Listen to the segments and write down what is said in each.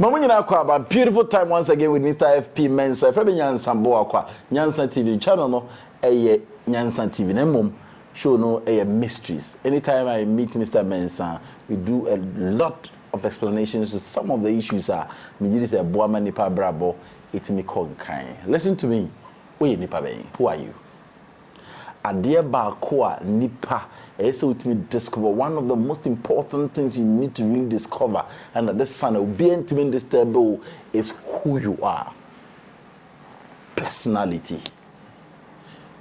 Mamuna Aqua, beautiful time once again with Mr. FP MENSAH. From Nyansan Boakwa, Nyansan TV channel, no, Nyansan TV, Nemum, show no mysteries. Anytime I meet Mr. MENSAH, we do a lot of explanations to some of the issues. Me say Boama Nipa Brabo, it's me Konkai. Listen to me. Who are you? Adeɛ baako a nipa ɛsɛ ultimate discover. One of the most important things you need to really discover, and that this son will be intimate disturbable, is who you are. Personality.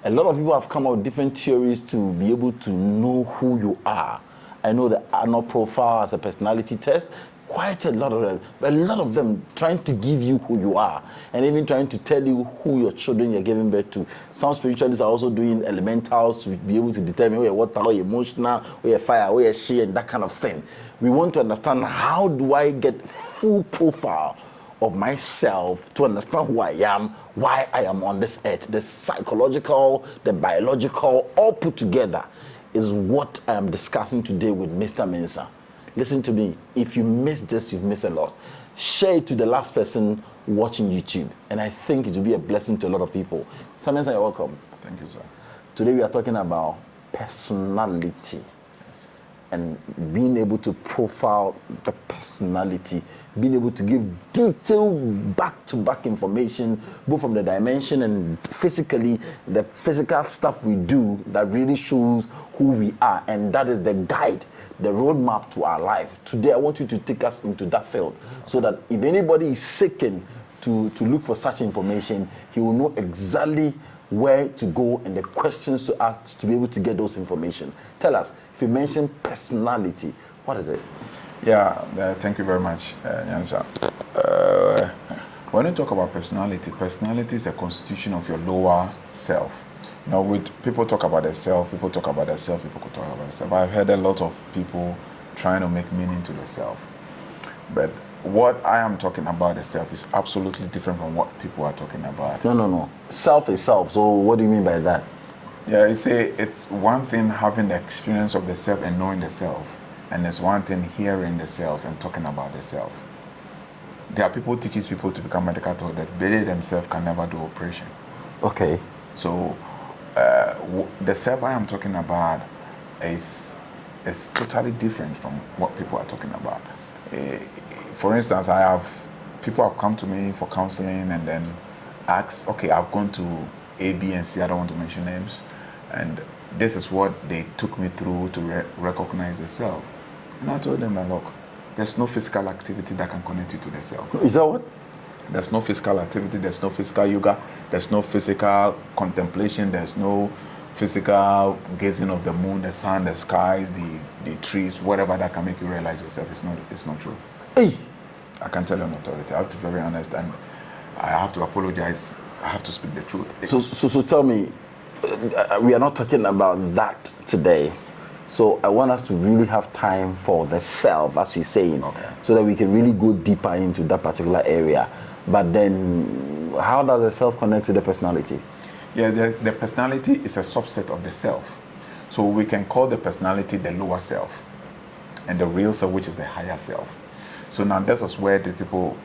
A lot of people have come out with different theories to be able to know who you are. I know the Arnold profile as a personality test. Quite a lot of them trying to give you who you are, and even trying to tell you who your children you're giving birth to. Some spiritualists are also doing elementals to be able to determine where you're water, where you're emotional, where you're fire, where you're she, and that kind of thing. We want to understand, how do I get full profile of myself to understand who I am, why I am on this earth. The psychological, the biological, all put together is what I am discussing today with Mr. MENSAH. Listen to me. If you miss this, you've missed a lot. Share it to the last person watching YouTube, and I think it will be a blessing to a lot of people. Mr. MENSAH, you're welcome. Thank you, sir. Today we are talking about personality. Yes. And being able to profile the personality, being able to give detailed back-to-back information, both from the dimension and physically, the physical stuff we do that really shows who we are, and that is the guide, the roadmap to our life. Today I want you to take us into that field, so that if anybody is seeking to look for such information, he will know exactly where to go and the questions to ask to be able to get those information. Tell us, if you mention personality, what is it? Yeah, thank you very much, Nyansa. When you talk about personality, personality is a constitution of your lower self. You know, with people talk about the self, people talk about the self, people talk about the self. I've heard a lot of people trying to make meaning to the self. But what I am talking about the self is absolutely different from what people are talking about. No. Self is self. So what do you mean by that? Yeah, you say it's one thing having the experience of the self and knowing the self, and it's one thing hearing the self and talking about the self. There are people who teach people to become medical doctors that they themselves can never do operation. Okay. So the self I am talking about is totally different from what people are talking about. For instance, people have come to me for counseling and then asked, okay, I've gone to A, B, and C, I don't want to mention names, and this is what they took me through to recognize the self. And I told them, look, there's no physical activity that can connect you to the self. Is that what? There's no physical activity, there's no physical yoga, there's no physical contemplation, there's no physical gazing of the moon, the sun, the skies, the trees, whatever that can make you realize yourself. It's not true. Hey. I can tell you on authority. I have to be very honest, and I have to apologize. I have to speak the truth. So tell me, we are not talking about that today. So I want us to really have time for the self, as you're saying, okay, so that we can really go deeper into that particular area. But then, how does the self connect to the personality? Yeah, the personality is a subset of the self. So we can call the personality the lower self, and the real self, which is the higher self. So now this is where the people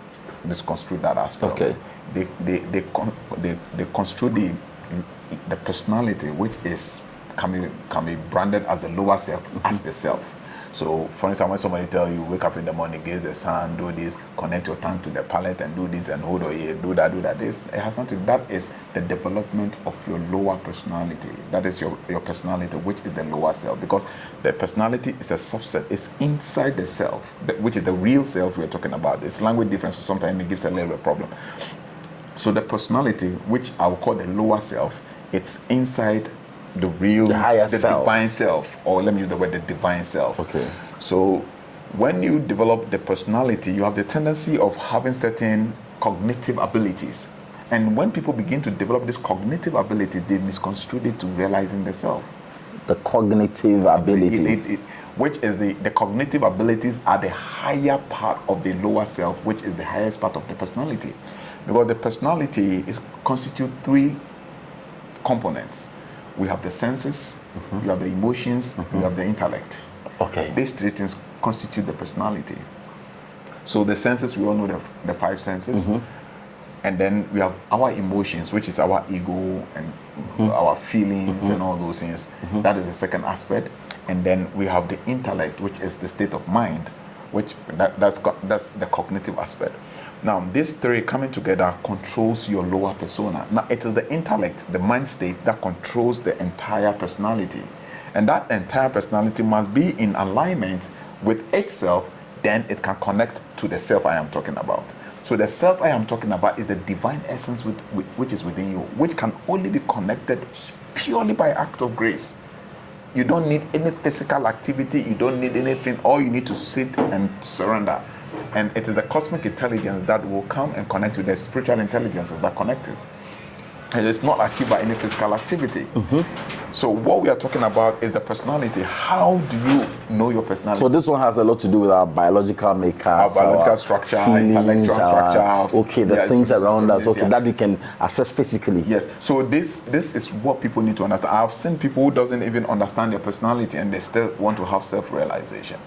misconstrue that aspect. Okay. They construe the personality, which can be branded as the lower self, as the self. So, for instance, when somebody tells you, wake up in the morning, gaze the sun, do this, connect your tongue to the palate, and do this, and hold on here, do that, this, it has nothing. That is the development of your lower personality. That is your personality, which is the lower self, because the personality is a subset. It's inside the self, which is the real self we're talking about. It's language difference, so sometimes it gives a little problem. So the personality, which I will call the lower self, it's inside the real, the divine self, or let me use the word, the divine self. Okay. So when you develop the personality, you have the tendency of having certain cognitive abilities. And when people begin to develop these cognitive abilities, they misconstrue it to realizing the self. The cognitive abilities. Which is the cognitive abilities are the higher part of the lower self, which is the highest part of the personality. Because the personality constitutes three components. We have the senses, you have the emotions, you have the intellect. Okay. These three things constitute the personality. So the senses, we all know the five senses. And then we have our emotions, which is our ego and our feelings and all those things. That is the second aspect. And then we have the intellect, which is the state of mind, which that's the cognitive aspect. Now, these three coming together controls your lower persona. Now, it is the intellect, the mind state, that controls the entire personality. And that entire personality must be in alignment with itself, then it can connect to the self I am talking about. So the self I am talking about is the divine essence which is within you, which can only be connected purely by act of grace. You don't need any physical activity. You don't need anything. All you need to sit and surrender. And it is the cosmic intelligence that will come and connect to the spiritual intelligences that connect it. And it's not achieved by any physical activity. So what we are talking about is the personality. How do you know your personality? So this one has a lot to do with our biological makeup, our biological structure, feelings, intellectual structure. The things around us, that we can assess physically. Yes. So this is what people need to understand. I've seen people who doesn't even understand their personality and they still want to have self-realization.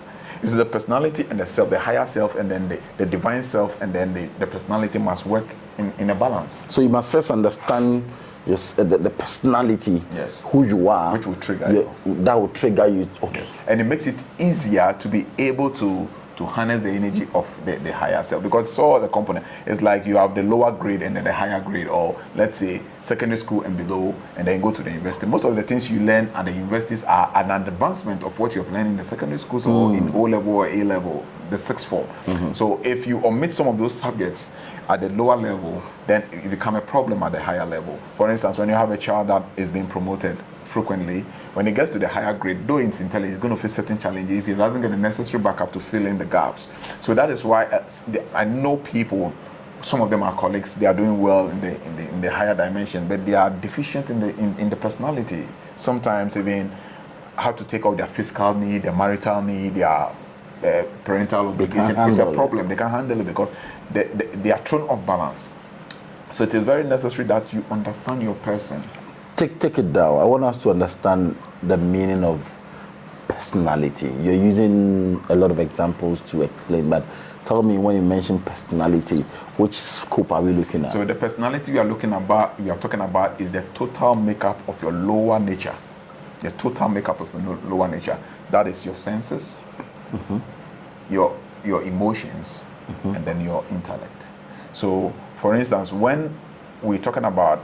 It's the personality and the self, the higher self, and then the divine self, and then the personality must work in a balance. So you must first understand the personality, yes, who you are, which will trigger you. That will trigger you. Okay. And it makes it easier to be able to harness the energy of the higher self, because so the component is like you have the lower grade and then the higher grade, or let's say secondary school and below, and then go to the university. Most of the things you learn at the universities are an advancement of what you've learned in the secondary schools or in O level or A level, the sixth form. So if you omit some of those subjects at the lower level, then it become a problem at the higher level. For instance, when you have a child that is being promoted frequently, when he gets to the higher grade, though it's intelligent, he's going to face certain challenges if he doesn't get the necessary backup to fill in the gaps. So that is why I know people, some of them are colleagues, they are doing well in the higher dimension, but they are deficient in the personality. Sometimes even how to take out their physical need, their marital need, their parental obligation. It's a problem. They can't handle it because they are thrown off balance. So it is very necessary that you understand your person. Take it down. I want us to understand the meaning of personality. You're using a lot of examples to explain, but tell me, when you mention personality, which scope are we looking at? So the personality we are talking about is the total makeup of your lower nature. The total makeup of your lower nature. That is your senses, your emotions, and then your intellect. So, for instance, when we're talking about,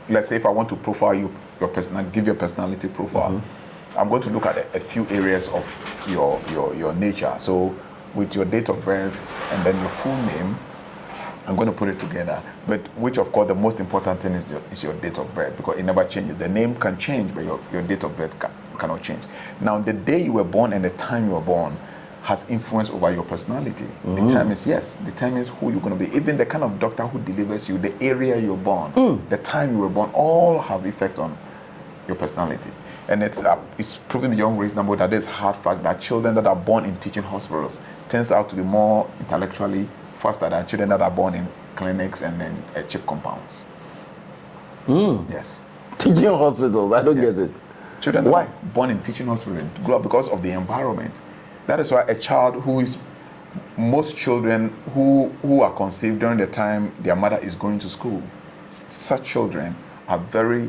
let's say if I want to profile you, give your personality profile, I'm going to look at a few areas of your nature. So with your date of birth and then your full name, I'm going to put it together. But which, of course, the most important thing is your date of birth, because it never changes. The name can change, but your date of birth cannot change. Now, the day you were born and the time you were born has influence over your personality. Determines who you're going to be. Even the kind of doctor who delivers you, the area you're born, the time you were born, all have effect on your personality. And it's proven beyond reasonable that there's hard fact that children that are born in teaching hospitals turns out to be more intellectually faster than children that are born in clinics and then cheap compounds. Yes. Teaching hospitals, I don't get it. Children that are born in teaching hospitals grow up because of the environment. That is why a child most children who are conceived during the time their mother is going to school, such children are very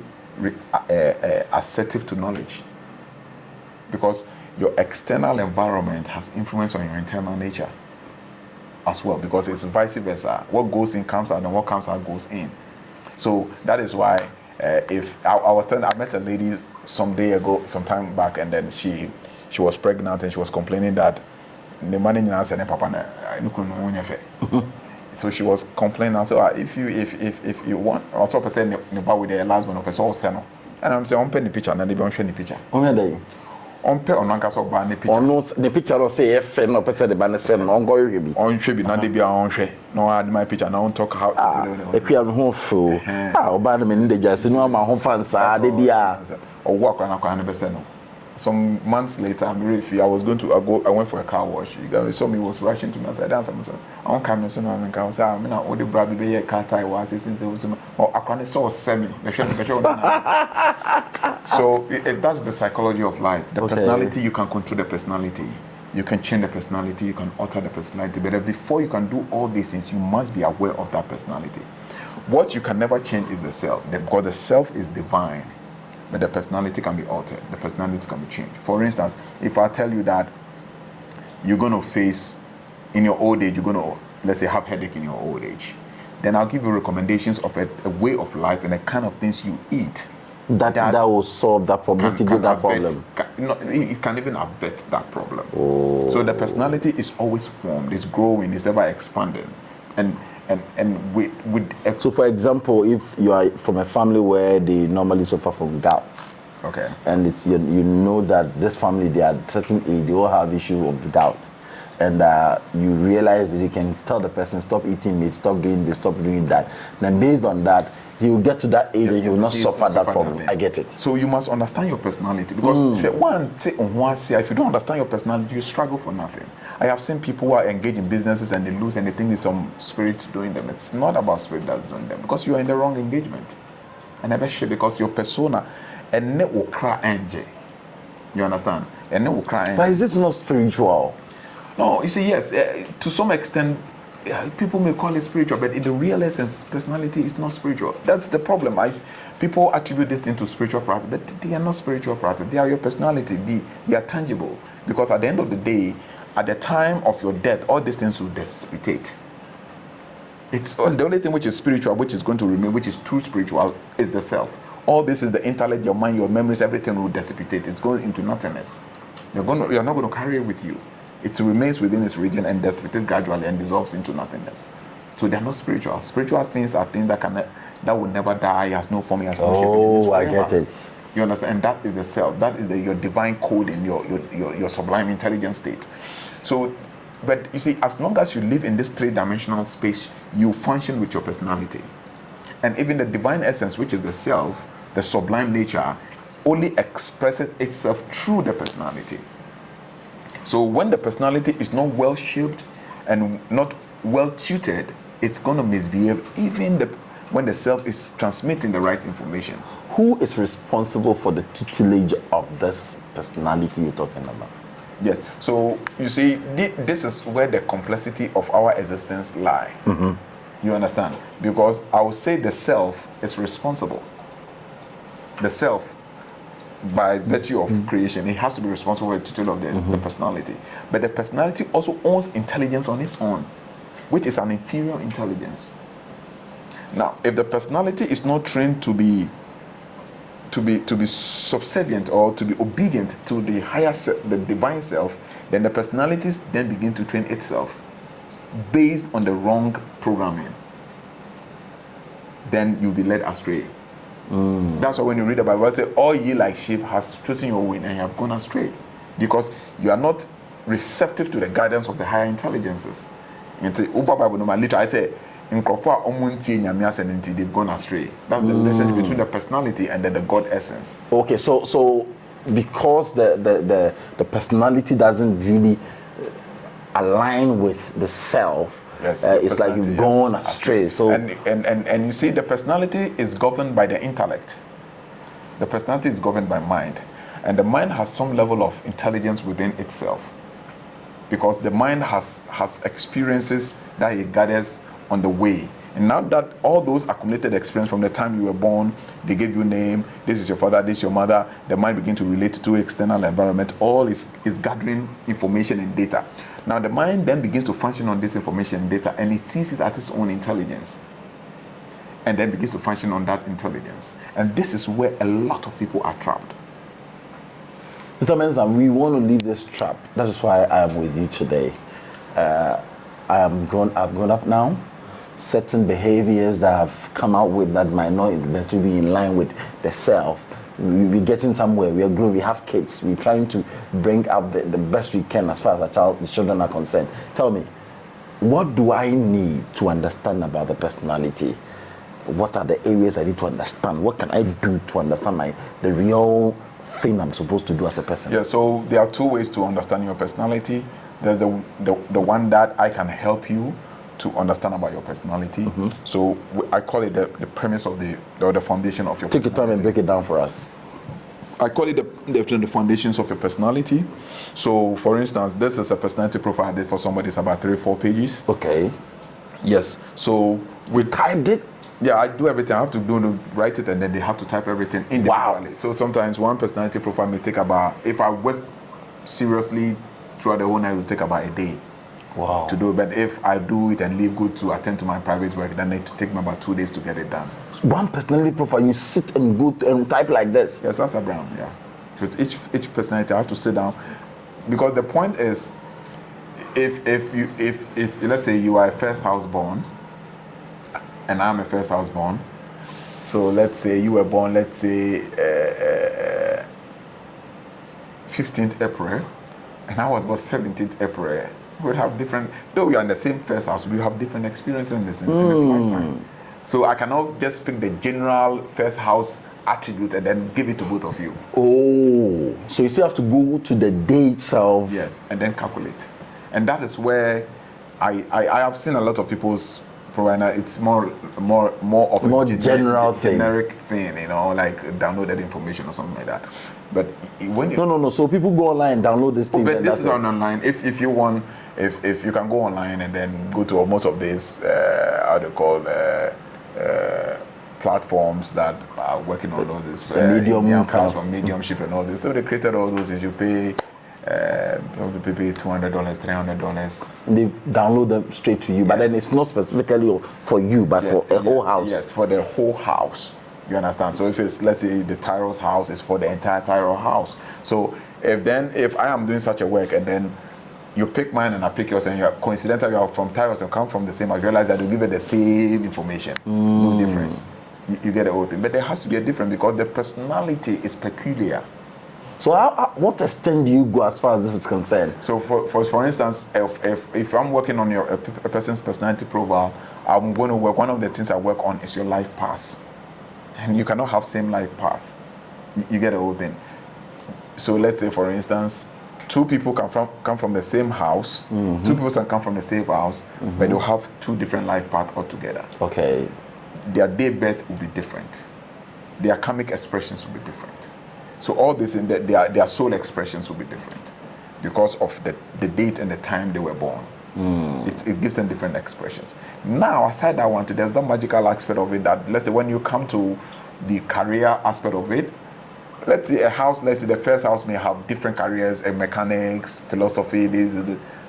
assertive to knowledge, because your external environment has influence on your internal nature as well, because it's vice versa. What goes in comes out, and what comes out goes in. So that is why I met a lady some time back, and then she was pregnant and she was complaining that the money said papa so she was complaining. So if you want, also person with the last one person, and I'm saying on the picture and they be on the picture. On pay on anka so ba ne picture. On the picture no say if no person the ban say no go you be. On hwe bi na de bia on hwe. No add my picture now on talk how e pia me ho fo. Oba na me ne de dwase no ma ho fansa de dia. Or work on a be say no. Some months later, I went for a car wash. You guys saw me, was rushing to me. I said, "Dance, I'm sorry. I won't come. So I'm going to say, I'm not all the brother be a car tie was since it was I can't saw semi. So that's the psychology of life. The personality, you can control the personality. You can change the personality, you can alter the personality, but before you can do all these things, you must be aware of that personality. What you can never change is the self, because the self is divine, but the personality can be altered, the personality can be changed. For instance, if I tell you that you're going to face, in your old age, you're going to, let's say, have headache in your old age, then I'll give you recommendations of a way of life and the kind of things you eat. That will solve that problem, mitigate that problem. It can even avert that problem. So the personality is always formed, it's growing, it's ever expanding. And so for example, if you are from a family where they normally suffer from gout, okay, and it's you know that this family, they are certain age, they all have issue of gout, and you realize that you can tell the person, stop eating meat, stop doing this, stop doing that. Then based on that, he will get to that age and he will not suffer that problem. I get it. So you must understand your personality, because if you don't understand your personality, you struggle for nothing. I have seen people who are engaged in businesses and they lose and they think it's some spirit doing them. It's not about spirit that's doing them, because you are in the wrong engagement. And never share, because your persona and net will cry angel. You understand? And net will cry. But is this not spiritual? No, you see, yes, to some extent. People may call it spiritual, but in the real essence, personality is not spiritual. That's the problem. People attribute this thing to spiritual practice, but they are not spiritual practice. They are your personality. They are tangible. Because at the end of the day, at the time of your death, all these things will dissipate. It's the only thing which is spiritual, which is going to remain, which is true spiritual, is the self. All this is the intellect, your mind, your memories, everything will dissipate. It's going into nothingness. You're not going to carry it with you. It remains within its region and dissipates gradually and dissolves into nothingness. So they are not spiritual. Spiritual things are things that will never die, has no form, has no shape. Oh, I get it. You understand? And that is the self. That is your divine code in your sublime intelligence state. So, but you see, as long as you live in this three-dimensional space, you function with your personality. And even the divine essence, which is the self, the sublime nature, only expresses itself through the personality. So when the personality is not well shaped and not well tutored, it's going to misbehave even when the self is transmitting the right information. Who is responsible for the tutelage of this personality you're talking about? Yes. So you see, this is where the complexity of our existence lie. Mm-hmm. You understand? Because I would say the self is responsible. The self, by virtue of creation, it has to be responsible for the tutelage of the personality. But the personality also owns intelligence on its own, which is an inferior intelligence. Now, if the personality is not trained to be subservient or to be obedient to the higher the divine self, then the personalities then begin to train itself based on the wrong programming. Then you'll be led astray. That's why when you read the Bible, it says, all ye like sheep has chosen your way and you have gone astray, because you are not receptive to the guidance of the higher intelligences. And say, Bible no literally, I say, they've gone astray. That's the relationship between the personality and then the God essence. Okay, so because the personality doesn't really align with the self, yes, it's like you've gone astray. So and you see, the personality is governed by the intellect. The personality is governed by mind, and the mind has some level of intelligence within itself, because the mind has experiences that it gathers on the way. And now that all those accumulated experience from the time you were born, they gave you a name, this is your father, this is your mother, the mind begin to relate to external environment, all is gathering information and data. Now the mind then begins to function on this information and data, and it sees it as its own intelligence, and then begins to function on that intelligence. And this is where a lot of people are trapped. Mr. Mensah, we want to leave this trap. That is why I am with you today. I've grown up now. Certain behaviors that have come out with that might not necessarily be in line with the self. We're getting somewhere. We are growing. We have kids. We're trying to bring up the best we can as far as the children are concerned. Tell me, what do I need to understand about the personality? What are the areas I need to understand? What can I do to understand the real thing I'm supposed to do as a person? Yeah, so there are two ways to understand your personality. There's the one that I can help you to understand about your personality. Mm-hmm. So I call it the premise of the foundation of your personality. Take your time and break it down for us. I call it the foundations of a personality. So, for instance, this is a personality profile I did for somebody. It's about 3-4 pages. Okay. Yes. So we typed it. Yeah, I do everything. I have to write it, and then they have to type everything individually. Wow. So sometimes one personality profile may take about, if I work seriously throughout the whole night, it will take about a day. Wow. To do it. But if I do it and leave good to attend to my private work, then it take me about 2 days to get it done. So one personality profile, you sit and go and type like this? Yes, that's Abraham, yeah. So each personality, I have to sit down. Because the point is, if let's say you are a first house born, and I'm a first house born, so let's say you were born, let's say 15th April, and I was born 17th April. We would have different, though we are in the same first house, we have different experiences in this lifetime. So I cannot just pick the general first house attribute and then give it to both of you. Oh, so you still have to go to the day itself. Yes, and then calculate. And that is where I have seen a lot of people's provider. It's more of a generic thing, you know, like downloaded information or something like that. But when you no. So people go online and download this thing. But this is on online. If you want, if you can go online and then go to most of these how they call platforms that are working on all this Medium platform, mediumship and all this. So they created all those. If you pay $200, $300. They download them straight to you, yes. But then it's not specifically for you, but yes, for a whole house. Yes, for the whole house. You understand? So if it's, let's say, the Tyro's house, it's for the entire Tyro house. So if I am doing such a work and then you pick mine and I pick yours and you're coincidental, you are from Tyros and come from the same house, you realize that you give it the same information. No difference. You get the whole thing. But there has to be a difference because the personality is peculiar. So what extent do you go as far as this is concerned? So for instance, if I'm working on a person's personality profile, I'm going to work, one of the things I work on is your life path. And you cannot have same life path. You get the whole thing. So let's say, for instance, two people come from the same house, two people can come from the same house, but they'll have two different life paths altogether. Okay. Their day birth will be different. Their karmic expressions will be different. So all this in their soul expressions will be different because of the date and the time they were born. It gives them different expressions. Now, aside that one, there's the magical aspect of it that, let's say, when you come to the career aspect of it, let's say a house, let's say the first house may have different careers, mechanics, philosophy,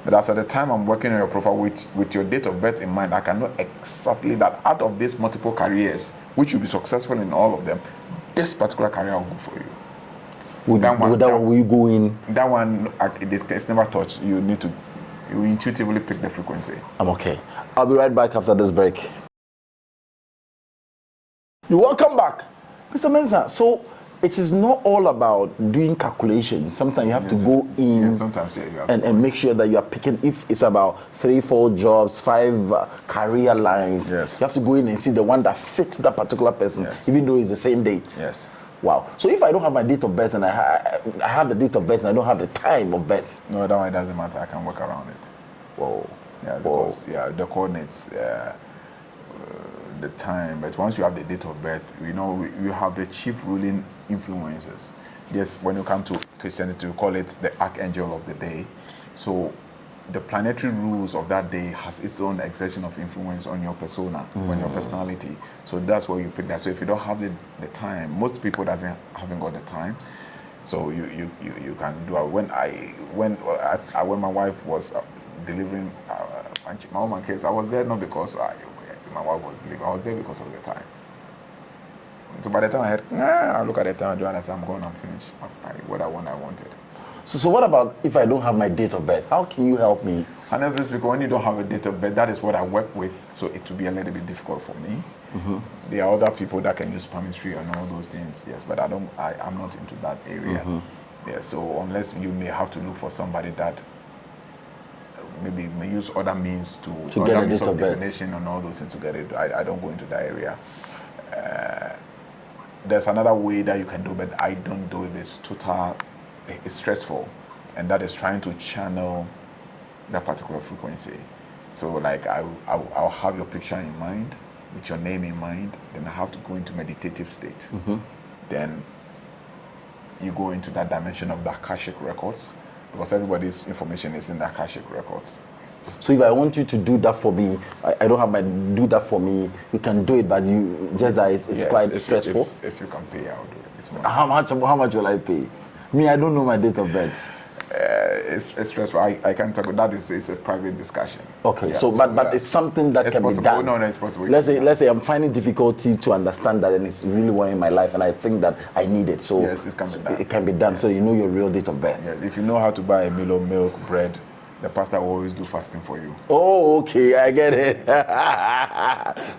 but as at the time I'm working on your profile with your date of birth in mind, I can know exactly that out of these multiple careers, which you'll be successful in all of them, this particular career will go for you. That one will you go in? That one, it's never touched. You intuitively pick the frequency. I'm okay. I'll be right back after this break. You're welcome back, Mr. Mensah. So it is not all about doing calculations. Sometimes you have to go in and make sure that you are picking, if it's about 3-4 jobs, 5 career lines, you have to go in and see the one that fits that particular person, even though it's the same date. Yes. Wow. So if I don't have my date of birth and I have the date of birth and I don't have the time of birth? No, that one doesn't matter. I can work around it. Whoa. Yeah, because the coordinates, the time, but once you have the date of birth, you have the chief ruling influences. Yes, when you come to Christianity, we call it the archangel of the day. So the planetary rules of that day has its own exertion of influence on your persona, on your personality. So that's where you pick that. So if you don't have the time, most people haven't got the time. So you can do it. When my wife was delivering my woman case, I was there not because my wife was delivering. I was there because of the time. So by the time I look at the time, I say I'm going, I'm finished. What I wanted. So what about if I don't have my date of birth? How can you help me? Honestly speaking, when you don't have a date of birth, that is what I work with, so it will be a little bit difficult for me. There are other people that can use palmistry and all those things, yes, but I'm not into that area. Yeah, so unless you may have to look for somebody that maybe may use other means to get a date of birth and all those things to get it. I don't go into that area. There's another way that you can do, but I don't do it. It's stressful, and that is trying to channel that particular frequency. So like I'll have your picture in mind, with your name in mind, then I have to go into meditative state. Then you go into that dimension of the Akashic records, because everybody's information is in the Akashic records. So if I want you to do that for me, I don't have my do that for me. You can do it, but you just that it's Yes, quite stressful. If you can pay, I'll do it. It's How much will I pay? Me, I don't know my date of birth. It's stressful. I can't talk about that. It's a private discussion. Okay, so but it's something that it's can possible. be done. No, it's possible. Let's say I'm finding difficulty to understand that, and it's really worrying my life, and I think that I need it. So yes, it can be done. It can be done. Yes. So you know your real date of birth. Yes, if you know how to buy a meal of milk, bread, the pastor will always do fasting for you. Oh, okay, I get it. But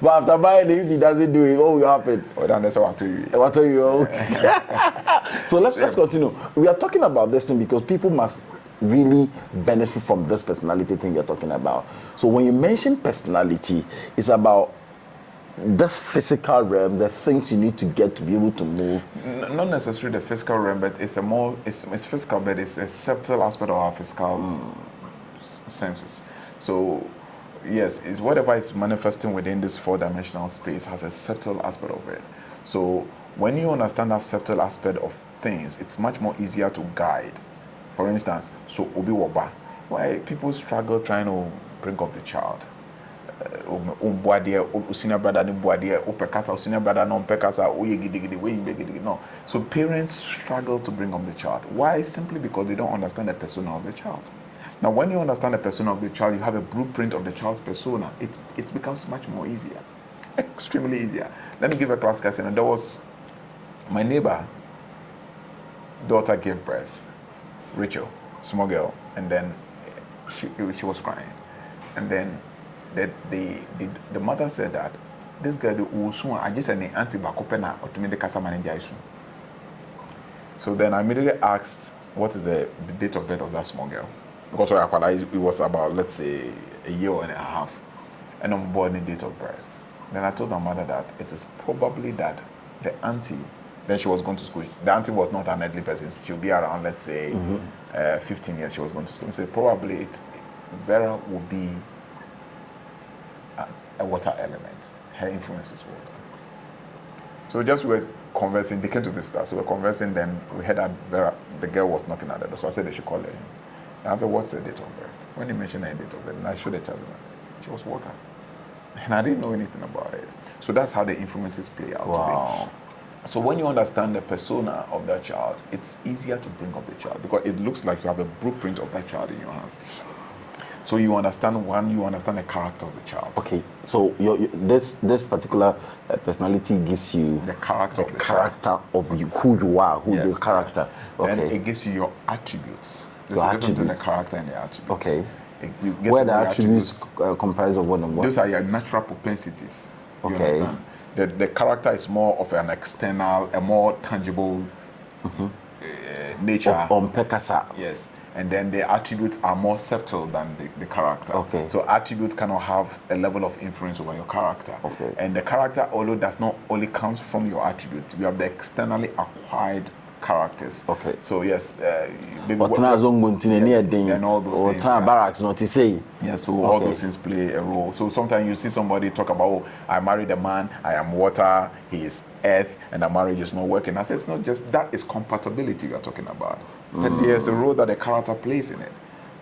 after buying it, if he doesn't do it, what will happen? Oh, then that's what I'll tell you. What tell you? Okay. So let's continue. We are talking about this thing because people must really benefit from this personality thing you're talking about. So when you mention personality, it's about this physical realm, the things you need to get to be able to move. Not necessarily the physical realm, but it's it's physical, but it's a subtle aspect of our physical senses. So yes, it's whatever is manifesting within this four-dimensional space has a subtle aspect of it. So when you understand that subtle aspect of things, it's much more easier to guide. For instance, so obi woba, why people struggle trying to bring up the child. Senior brother ni buadie, opekasa, senior brother no pekasa, no. So parents struggle to bring up the child. Why? Simply because they don't understand the persona of the child. Now, when you understand the persona of the child, you have a blueprint of the child's persona. It becomes much more easier, extremely easier. Let me give a classic example. There was my neighbor, daughter gave birth, Rachel, small girl, and then she was crying, and then the mother said that this girl I just said auntie bakopena automate kasa manager. So then I immediately asked, what is the date of birth of that small girl? Because it was about, let's say, a year and a half, and I'm born in date of birth. Then I told my mother that it is probably that the auntie, then she was going to school. The auntie was not an elderly person. She'll be around, let's say, 15 years she was going to school. So probably Vera would be a water element. Her influence is water. So just we were conversing, they came to visit us. So we were conversing, then we heard that Vera, the girl was knocking at the door. So I said they should call her. And I said, what's the date of birth? When you mentioned her date of birth, and I showed the child, she was water. And I didn't know anything about it. So that's how the influences play out. Wow. So when you understand the persona of that child, it's easier to bring up the child because it looks like you have a blueprint of that child in your hands. So you understand the character of the child. Okay, so this particular personality gives you the character of the character of you, who you are, the character. Okay. Then Okay. it gives you your attributes. There's a difference between the character and the attributes. Okay. You get Where to the know your attributes comprise of what and what? Those are your natural propensities. You Okay. understand? The character is more of an external, a more tangible nature. On Pekasa. Yes. And then the attributes are more subtle than the character. Okay. So attributes cannot have a level of influence over your character. Okay. And the character, although does not only comes from your attributes, we have the externally acquired characters. Okay. So yes, And all those things. barracks, not to say. Yeah, so all those things play a role. So sometimes you see somebody talk about, oh, I married a man, I am water, he is earth, and the marriage is not working. I say it's not just that, is compatibility we are talking about. But there's a role that the character plays in it.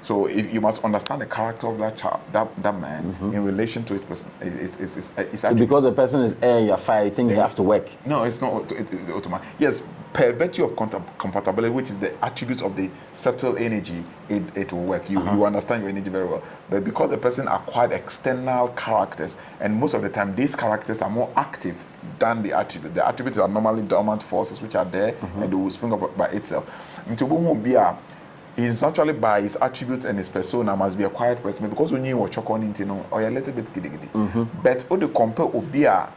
So if you must understand the character of that child, that man, in relation to his person, it's actually, Because the person is air, you're fire, you think they have to work. no, it's not automatic. Yes, per virtue of compatibility, which is the attributes of the subtle energy, it will work. You understand your energy very well. But because the person acquired external characters, and most of the time these characters are more active than the attributes. The attributes are normally dormant forces which are there and they will spring up by itself. He's actually, by his attributes and his persona, must be a quiet person because when you watch or you're a little bit giddy. But when you compare Obia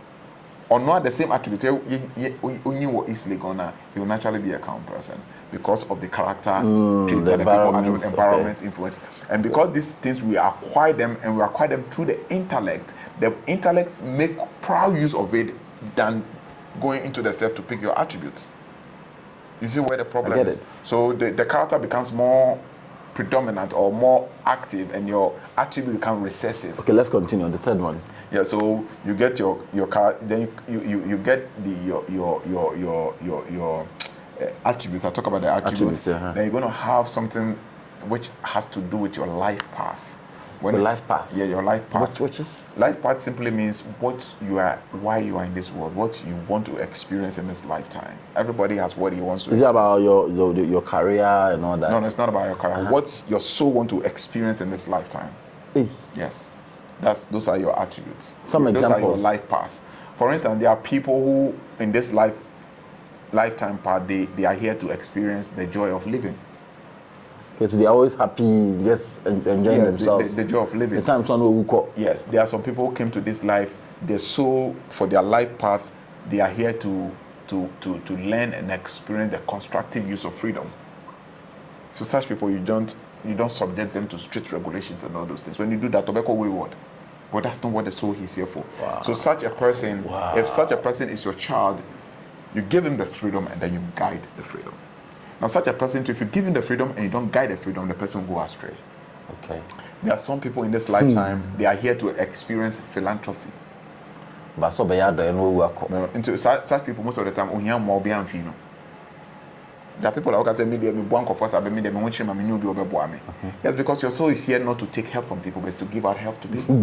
or not the same attribute, you easily gonna, he will naturally be a calm person because of the character, the environment influence. And because these things, we acquire them and we acquire them through the intellect make proud use of it than going into the self to pick your attributes. You see where the problem is? So the character becomes more predominant or more active, and your attribute becomes recessive. Okay, let's continue on the third one. Yeah, so you get your character, then you get attributes. I talk about the attributes. Yeah. Then you're going to have something which has to do with your life path. Your life path. Yeah, your life path. Which is? Life path simply means what you are, why you are in this world, what you want to experience in this lifetime. Everybody has what he wants to. Is it about your career and all that? No, it's not about your career. What your soul want to experience in this lifetime. Hey. Yes, those are your attributes. Some examples. Those are your life path. For instance, there are people who in this lifetime path they are here to experience the joy of living. Because they're always happy, just enjoying themselves. The joy of living. The time someone will call. Yes, there are some people who came to this life, their soul, for their life path, they are here to learn and experience the constructive use of freedom. So such people, you don't subject them to strict regulations and all those things. When you do that, tobacco wayward. But that's not what the soul is here for. Wow. So such a person, if such a person is your child, you give him the freedom and then you guide the freedom. Now, such a person, if you give him the freedom and you don't guide the freedom, the person will go astray. Okay. There are some people in this lifetime, they are here to experience philanthropy. But so bad, I know No, into such people, most of the time, there are people that can say, me, yes, because your soul is here not to take help from people, but to give out help to people.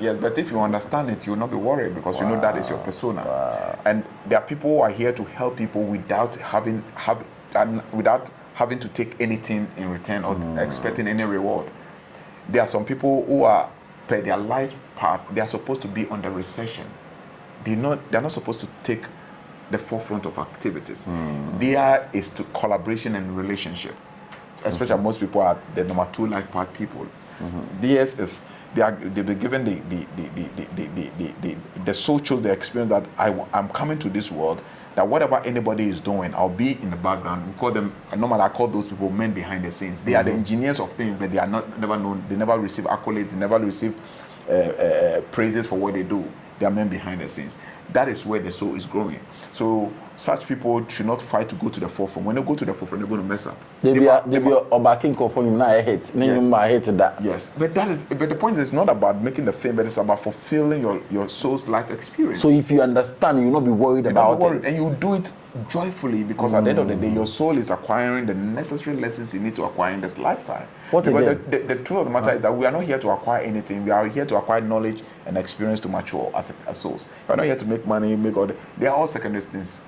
Yes, but if you understand it, you will not be worried because you know that is your persona. Wow. And there are people who are here to help people without having to take anything in return or expecting any reward. There are some people who are, per their life path, they are supposed to be on the recession. They're not supposed to take the forefront of activities. There is to collaboration and relationship. Especially most people are the number 2 life path people. Theirs is they've been given the soul chose the experience that I'm coming to this world, that whatever anybody is doing, I'll be in the background. We call them, normally I call those people men behind the scenes. They are the engineers of things, but they are never known. They never receive accolades. They never receive praises for what they do. They are men behind the scenes. That is where the soul is growing. So such people should not fight to go to the forefront. When they go to the forefront, they're going to mess up. They be backing for you now. I hate that. Yes, but the point is not about making the fame, but it's about fulfilling your soul's life experience. So if you understand, you'll not be worried about it, and you do it joyfully because at the end of the day, your soul is acquiring the necessary lessons you need to acquire in this lifetime. The truth of the matter is that we are not here to acquire anything. We are here to acquire knowledge and experience to mature as souls. We are not here to make money, they are all secondary things.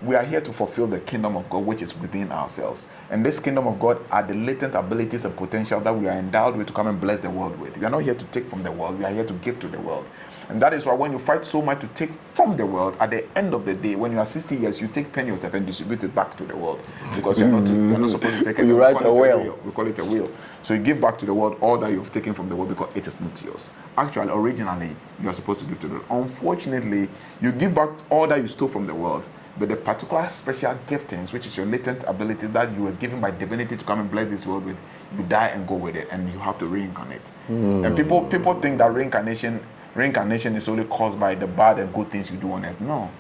We are here to fulfill the kingdom of God, which is within ourselves. And this kingdom of God are the latent abilities and potential that we are endowed with to come and bless the world with. We are not here to take from the world. We are here to give to the world. And that is why when you fight so much to take from the world, at the end of the day, when you are 60 years, you take pen yourself and distribute it back to the world. Because you're not supposed to take it. You write a will. We call it a will. So you give back to the world all that you've taken from the world because it is not yours. Actually, originally, you are supposed to give to the world. Unfortunately, you give back all that you stole from the world. But the particular special giftings, which is your latent ability that you were given by divinity to come and bless this world with, you die and go with it, and you have to reincarnate. And people think that reincarnation is only caused by the bad and good things you do on earth. No.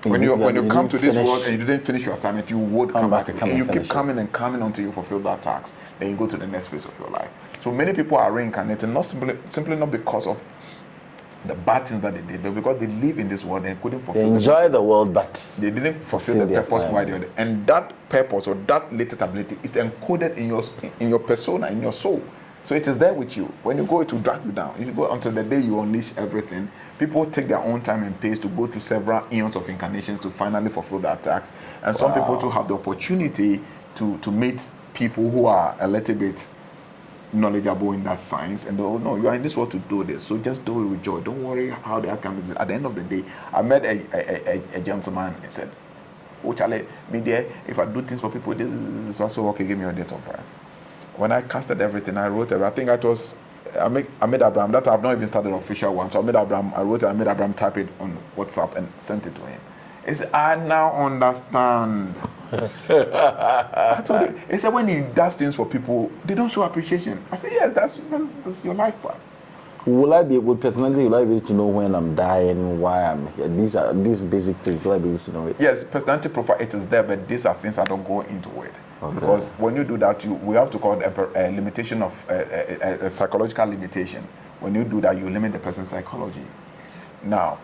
When you come to this world and you didn't finish your assignment, you would come back and you keep coming and coming until you fulfill that task. Then you go to the next phase of your life. So many people are reincarnating, not simply not because of the bad things that they did, but because they live in this world and couldn't fulfill. They enjoy the world, but they didn't fulfill the purpose why they were there. And that purpose or that latent ability is encoded in your persona, in your soul. So it is there with you. When you go, it will drag you down. If you go until the day you unleash everything, people take their own time and pace to go through several eons of incarnations to finally fulfill that task. And some people to have the opportunity to meet people who are a little bit knowledgeable in that science, and no, you are in this world to do this, so just do it with joy. Don't worry how the outcome is. At the end of the day, I met a gentleman and said, "Oh, Charlie, me there, if I do things for people, this is also okay. Give me your date of birth." When I casted everything, I wrote it. I think I made Abraham. That I've not even started the official one. So I made Abraham type it on WhatsApp and sent it to him. He said, "I now understand." I told him. He said, when he does things for people, they don't show appreciation. I said, yes, that's your life path. Will I be able to know when I'm dying, why I'm here? These basic things. Will I be able to know it? Yes, personality profile, it is there, but these are things I don't go into it. Okay. Because when you do that, we have to call it a limitation of a psychological limitation. When you do that, you limit the person's psychology. Now,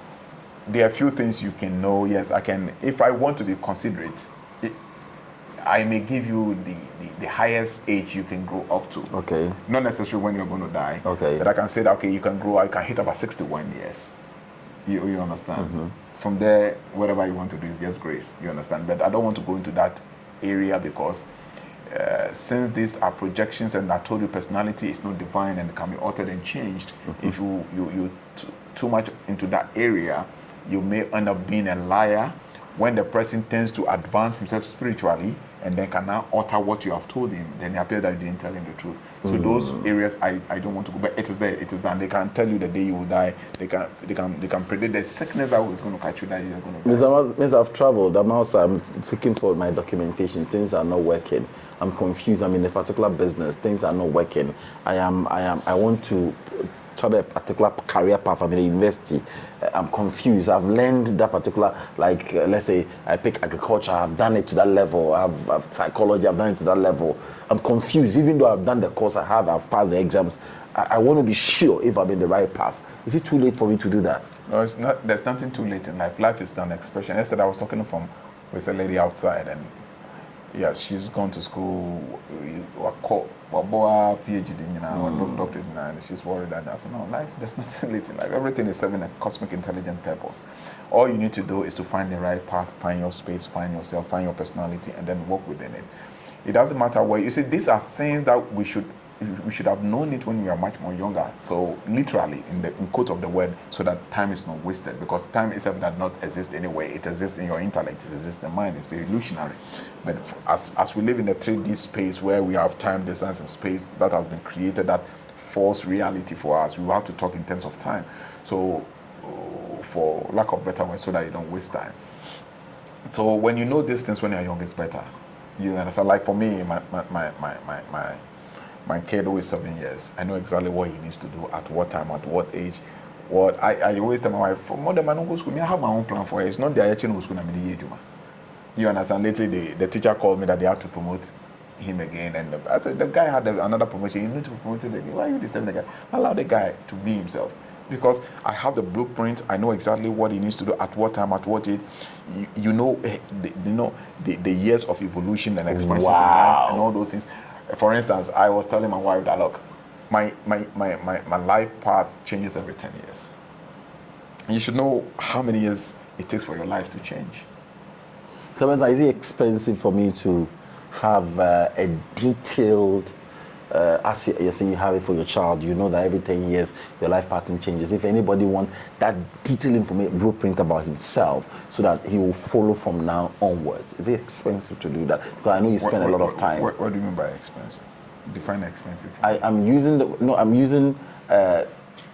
there are a few things you can know. Yes, I can. If I want to be considerate, I may give you the highest age you can grow up to. Okay. Not necessarily when you're going to die. Okay. But I can say that, okay, you can grow, I can hit about 61 years. You understand? From there, whatever you want to do is just grace. You understand? But I don't want to go into that area because since these are projections and I told you personality is not divine and can be altered and changed, if you too much into that area, you may end up being a liar when the person tends to advance himself spiritually and then can now alter what you have told him, then it appears that you didn't tell him the truth. So those areas I don't want to go, but it is there, it is done. They can tell you the day you will die. They can predict the sickness that is going to catch you, that you're going to die. Means I've traveled. I'm looking for my documentation. Things are not working. I'm confused. I'm in a particular business. Things are not working. I want to try a particular career path. I'm in a university. I'm confused. I've learned that particular, like, let's say I pick agriculture. I've done it to that level. I've psychology. I've done it to that level. I'm confused. Even though I've done the course I've passed the exams. I want to be sure if I'm in the right path. Is it too late for me to do that? No, it's not. There's nothing too late in life. Life is an expression. Yesterday I was talking with a lady outside, and yeah, she's gone to school, PhD, doctorate, and she's worried that I said, no, life, there's nothing late in life. Everything is serving a cosmic intelligent purpose. All you need to do is to find the right path, find your space, find yourself, find your personality, and then work within it. It doesn't matter where. You see, these are things that we should have known it when we are much more younger. So literally, in quote of the word, so that time is not wasted, because time itself does not exist anyway. It exists in your intellect, it exists in mind, it's illusionary. But as we live in the 3D space where we have time, distance, and space that has been created, that false reality for us, we have to talk in terms of time. So for lack of better words, so that you don't waste time. So when you know these things when you're young, it's better. You understand? Like for me, my kid who is 7 years, I know exactly what he needs to do, at what time, at what age. What I always tell my wife, for more than my own school, I have my own plan for it. It's not the actual school I'm in the. You understand? Lately, the teacher called me that they have to promote him again, and I said the guy had another promotion. You need to promote it again. Why are you disturbing the guy? Allow the guy to be himself, because I have the blueprint. I know exactly what he needs to do, at what time, at what age. You know the years of evolution and expansions in life and all those things. For instance, I was telling my wife that, look, my life path changes every 10 years. You should know how many years it takes for your life to change. So is it expensive for me to have a detailed, as you're saying you have it for your child, you know that every 10 years your life pattern changes. If anybody wants that detailed information, blueprint about himself, so that he will follow from now onwards, is it expensive to do that? Because I know you spend a lot of time. What do you mean by expensive? Define expensive. I'm using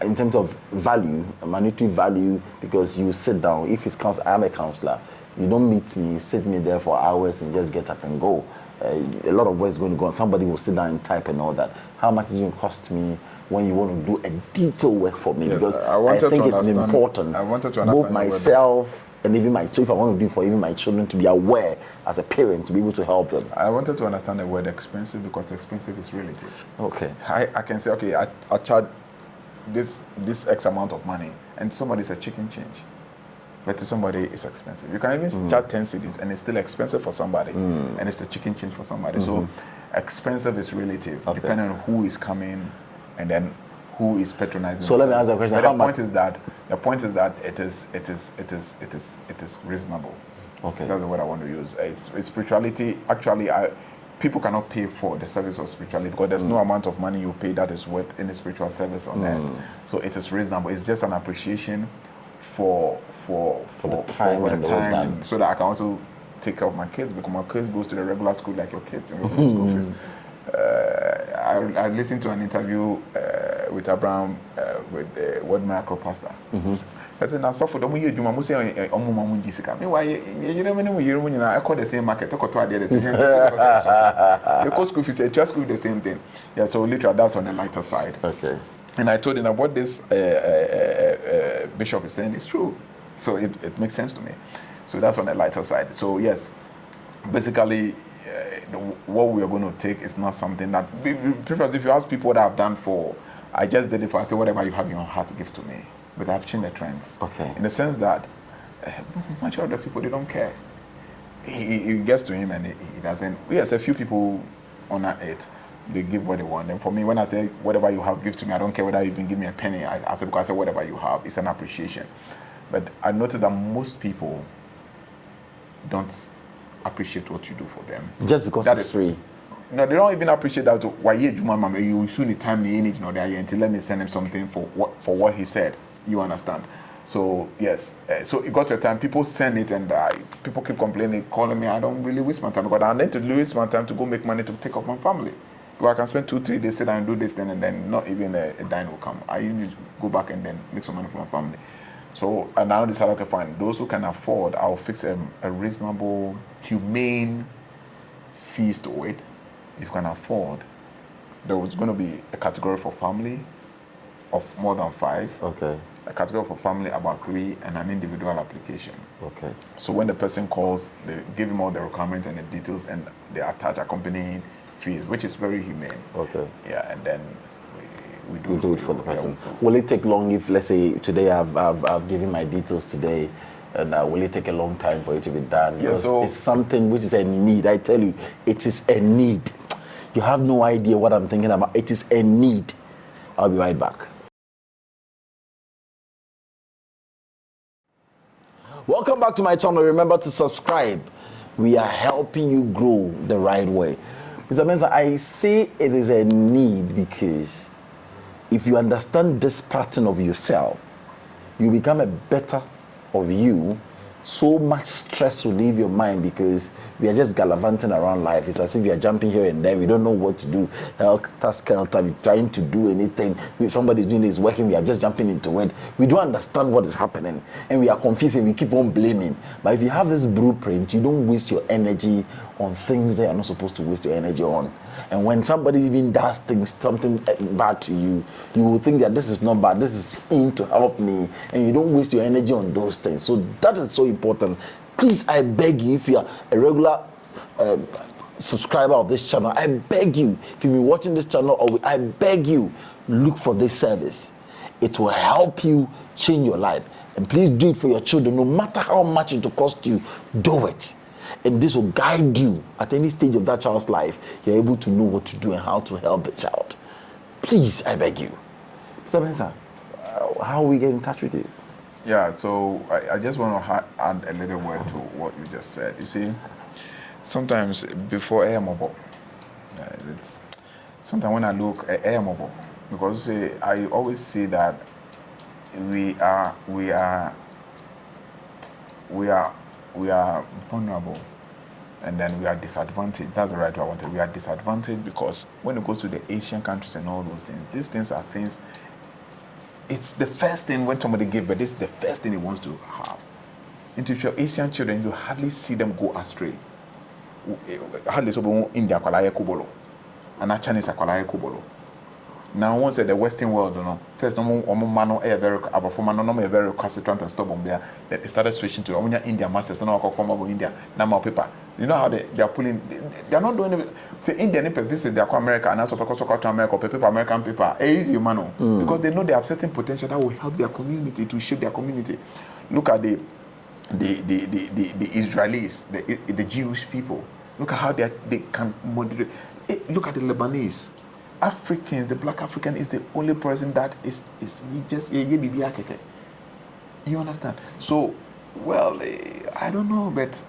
in terms of value, monetary value, because you sit down. If it's I'm a counselor, you don't meet me, sit me there for hours and just get up and go. A lot of work is going to go on. Somebody will sit down and type and all that. How much is it going to cost me when you want to do a detailed work for me? Yes, because I think it's important. I wanted to understand both myself and even my children. If I want to do for even my children to be aware as a parent, to be able to help them. I wanted to understand the word expensive, because expensive is relative. Okay. I can say, okay, I charge this X amount of money, and somebody says chicken change. But to somebody, it's expensive. You can even charge 10 cedis, and it's still expensive for somebody, and it's a chicken change for somebody. So, expensive is relative, depending on who is coming, and then who is patronizing. So let me ask a question. But the point is that it is reasonable. Okay. That's the word I want to use. It's spirituality. Actually, people cannot pay for the service of spirituality, because there's no amount of money you pay that is worth any spiritual service on earth. So it is reasonable. It's just an appreciation for the time, so that I can also take care of my kids, because my kids goes to the regular school like your kids in regular school fees. I listened to an interview with Abraham with the Word Miracle pastor. I said, now, so for the way you do, I say, "Omo Jessica." Meanwhile, you know, I call the same market. I call the same. You call school fees, you school the same thing. Yeah, so literally, that's on the lighter side. Okay. And I told him that what this bishop is saying is true. So it makes sense to me. So that's on the lighter side. So yes, basically, what we are going to take is not something that, if you ask people what I've done for, I just did it for, I say, whatever you have in your heart, give to me. But I've changed the trends. Okay. In the sense that Majority of people, they don't care. He gets to him and he doesn't. Yes, a few people honor it. They give what they want. And for me, when I say whatever you have, give to me, I don't care whether you even give me a penny. I say, because I say whatever you have, it's an appreciation. But I noticed that most people don't appreciate what you do for them. Just because that it's free. No, they don't even appreciate that. Why you should need time until let me send him something for what he said. You understand? So yes, so it got to a time people send it and people keep complaining, calling me. I don't really waste my time because I need to waste my time to go make money to take off my family. Because I can spend 2-3 days sit down and do this thing and then not even a dime will come. I usually go back and then make some money for my family. So I now decided, okay, fine. Those who can afford, I'll fix a reasonable, humane fees to it. If you can afford, there was going to be a category for family of more than 5. Okay. A category for family about 3, and an individual application. Okay. So when the person calls, they give him all the requirements and the details, and they attach accompanying fees, which is very humane. Okay. Yeah, and then we do it for the person. Will it take long if, let's say, today I've given my details today, and will it take a long time for it to be done? Yeah, so it's something which is a need. I tell you, it is a need. You have no idea what I'm thinking about. It is a need. I'll be right back. Welcome back to my channel. Remember to subscribe. We are helping you grow the right way. Mr. Mensah, I say it is a need because if you understand this pattern of yourself, you become a better of you. So much stress will leave your mind because we are just gallivanting around life. It's as if we are jumping here and there. We don't know what to do. Helter-skelter, we're trying to do anything. If somebody's doing this working, we are just jumping into it. We don't understand what is happening. And we are confused and we keep on blaming. But if you have this blueprint, you don't waste your energy on things that you're not supposed to waste your energy on. And when somebody even does something bad to you, you will think that this is not bad, this is in to help me, and you don't waste your energy on those things. So that is so important. Please, I beg you, if you are a regular subscriber of this channel, I beg you, if you've been watching this channel, I beg you, look for this service. It will help you change your life. And please do it for your children. No matter how much it will cost you, do it. And this will guide you at any stage of that child's life. You're able to know what to do and how to help the child. Please, I beg you. Mr. Mensah, how we get in touch with you? Yeah, so I just want to add a little word to what you just said. You see, sometimes before air mobile, sometimes when I look at air mobile, because I always say that we are vulnerable, and then we are disadvantaged. That's the right word I wanted. We are disadvantaged because when it goes to the Asian countries and all those things, these things are things. It's the first thing when somebody gives, but this is the first thing he wants to have. And if you're Asian children, you hardly see them go astray. Hardly so India kwalaye kubolo, and Chinese kwalaye kubolo. Now, once the Western world, first, mano very abafoma no very recalcitrant and stubborn there. They started switching to India masters and all from India. Now, paper. You know how they are pulling. They are not doing it. Say India people visit their America and also because to America, people American people. Easy, man, because they know they have certain potential that will help their community to shape their community. Look at the Israelis, the Jewish people. Look at how they can moderate. Look at the Lebanese. African, the black African is the only person that is we just you understand? So, well, I don't know, but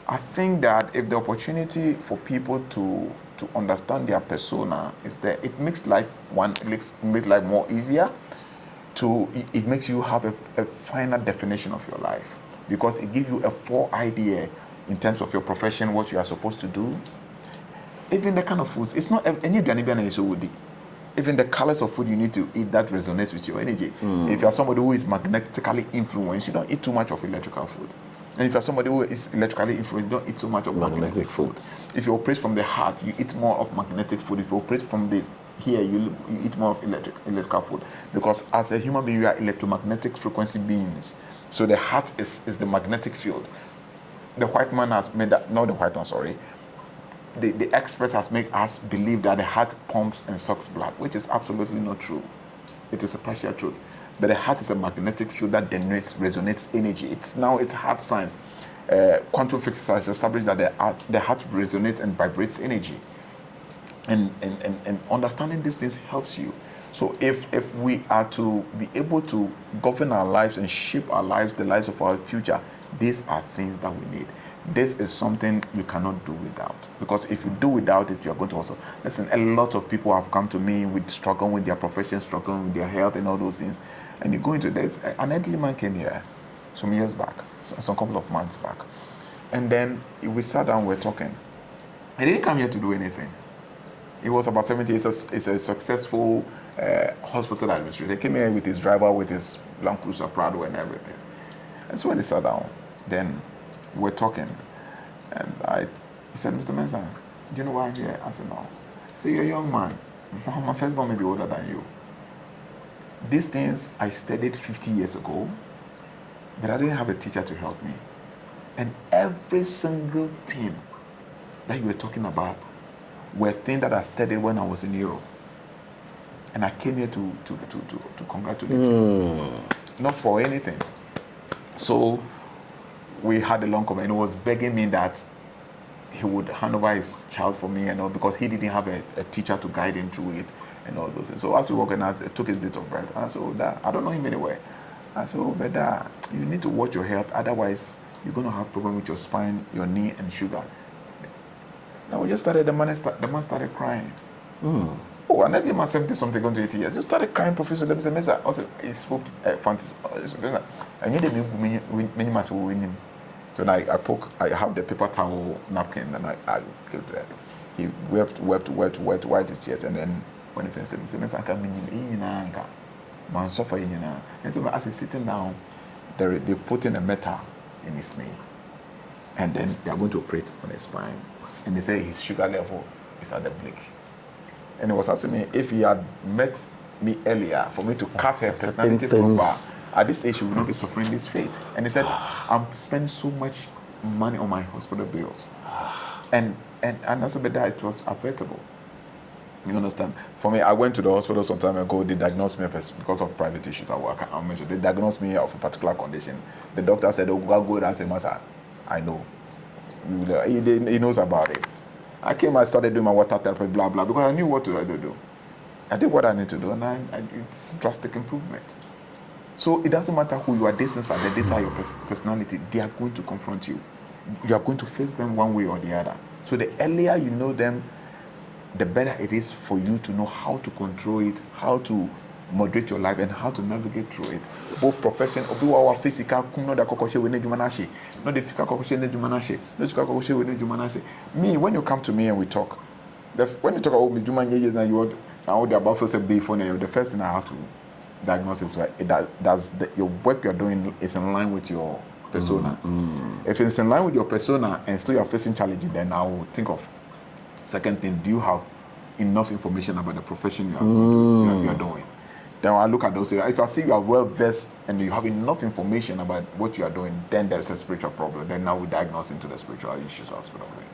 I think that if the opportunity for people to understand their persona is there, it makes life more easier. It makes you have a finer definition of your life because it gives you a full idea in terms of your profession, what you are supposed to do. Even the kind of foods, it's not any even the colors of food you need to eat that resonates with your energy. If you're somebody who is magnetically influenced, you don't eat too much of electrical food. And if you're somebody who is electrically influenced, don't eat so much of magnetic food. If you operate from the heart, you eat more of magnetic food. If you operate from this here, you eat more of electrical food. Because as a human being, you are electromagnetic frequency beings. So the heart is the magnetic field. The white man has made that, not the white one, sorry. The experts has made us believe that the heart pumps and sucks blood, which is absolutely not true. It is a partial truth. But the heart is a magnetic field that resonates energy. It's hard science. Quantum physics has established that the heart resonates and vibrates energy. And understanding these things helps you. So if we are to be able to govern our lives and shape our lives, the lives of our future, these are things that we need. This is something you cannot do without. Because if you do without it, you're going to also... Listen, a lot of people have come to me with struggling with their profession, struggling with their health and all those things. And you go into this. An elderly man came here some years back, some couple of months back. And then we sat down, we were talking. He didn't come here to do anything. He was about 70. It's a successful hospital administrator. He came here with his driver, with his Land Cruiser Prado and everything. And so when he sat down, then we're talking, and he said, Mr. MENSAH, do you know why I'm here? I said, no. He said, you're a young man. My firstborn may be older than you. These things I studied 50 years ago, but I didn't have a teacher to help me. And every single thing that you were talking about were things that I studied when I was in Europe. And I came here to congratulate you. Not for anything. So we had a long conversation. He was begging me that he would hand over his child for me and all, because he didn't have a teacher to guide him through it and all those things. So as we organized, I took his date of birth. And I said, oh, Dad, I don't know him anywhere. I said, oh, but Dad, you need to watch your health, otherwise you're going to have problem with your spine, your knee, and sugar. Now we just started, the man started crying. Oh, and then myself did something going to 80 years. You started crying, Professor. Let me say, MENSAH, also, he spoke fantasy. And you didn't many months will win him. So now I have the paper towel napkin, and I gave to that. He wiped his tears, and then when he finished, he said, MENSAH, I man suffer. And so as he's sitting down, they've put in a metal in his knee, and then they are going to operate on his spine. And they say his sugar level is at the peak. And he was asking me if he had met me earlier for me to cast her personality profile. At this age, she would not be suffering this fate. And he said, I'm spending so much money on my hospital bills. And I said, but that it was avertable. You understand? For me, I went to the hospital some time ago. They diagnosed me because of private issues at work. I'll mention. They diagnosed me of a particular condition. The doctor said, oh, I'll go there and say, MENSAH, I know. He knows about it. I came, I started doing my water therapy, blah, blah, because I knew what to do. I did what I need to do, and it's drastic improvement. So it doesn't matter who you are, these are your personality. They are going to confront you. You are going to face them one way or the other. So the earlier you know them, the better it is for you to know how to control it, how to moderate your life, and how to navigate through it. Both profession, or physical, no the kokoshe we need jumanashi, no the physical kokoshe need jumanashi, no the kokoshe we need jumanashi. Me, when you come to me and we talk, when you talk about me juman years now, you are the about first before now. The first thing I have to diagnose is right. Your work you're doing is in line with your persona. If it's in line with your persona and still you're facing challenges, then I will think of second thing. Do you have enough information about the profession you are doing? Then I look at those areas. If I see you are well versed and you have enough information about what you are doing, then there's a spiritual problem. Then now we diagnose into the spiritual issues aspect of it.